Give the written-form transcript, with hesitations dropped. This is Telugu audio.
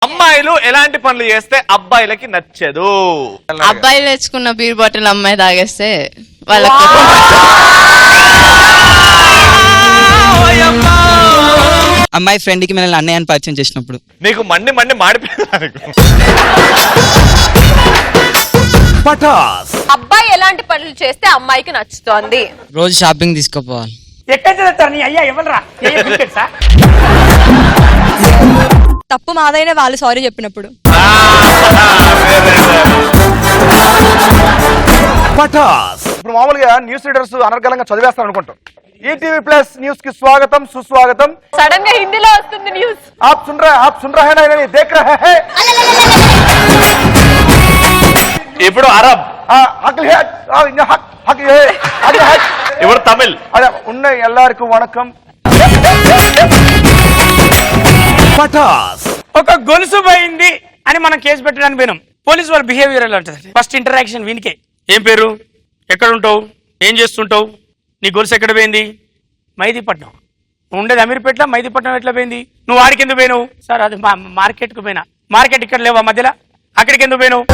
అమ్మాయిలు ఎలాంటి పనులు చేస్తే అబ్బాయిలకి నచ్చదు? అబ్బాయిలు తెచ్చుకున్న బీర్ బాటిల్ అమ్మాయి తాగేస్తే వాళ్ళకి అమ్మాయి ఫ్రెండ్ కి మనల్ని అన్నయ్య అని పరిచయం చేసినప్పుడు. నీకు మండి మండి మాడిపోయింది. అబ్బాయి ఎలాంటి పనులు చేస్తే అమ్మాయికి నచ్చుతోంది? రోజు షాపింగ్ తీసుకుపోవాలి. ఎక్కడ చదువుతారు నీ అయ్యా ఎవరు తప్పు మాదైనా వాళ్ళు సారీ చెప్పినప్పుడు. ఇప్పుడు మామూలుగా న్యూస్ రీడర్స్ అనర్గళంగా చదివేస్తారు అనుకుంటాం. ఈటీవీ ప్లస్ న్యూస్ కి స్వాగతం సుస్వాగతం. సడన్ గా హిందీలో వస్తుంది న్యూస్. आप सुन रहे हैं नहीं देख रहे हैं. ఇప్పుడు అరబ్, हक है हक है. ఇప్పుడు తమిళ్. అదే ఉన్న ఎల్లరికీ వణకం. ఒక గొలుసు పోయింది అని మనం కేసు పెట్టడానికి పోయినాం. పోలీసు వాళ్ళ బిహేవియర్ ఎలా ఉంటుంది? ఫస్ట్ ఇంటరాక్షన్ వీనికే. ఏం పేరు, ఎక్కడ ఉంటావు, ఏం చేస్తుంటావు, నీ గొలుసు ఎక్కడ పోయింది? మైదీపట్నం. నువ్వు ఉండేది అమీర్పేటలో, మైదీపట్నం ఎట్లా పోయింది? నువ్వు వాడికి ఎందుకు పోయినావు? సార్ అది మార్కెట్కు పోయినా. మార్కెట్ ఇక్కడ లేవా మధ్యలో? అక్కడికి ఎందుకు పోయినావు?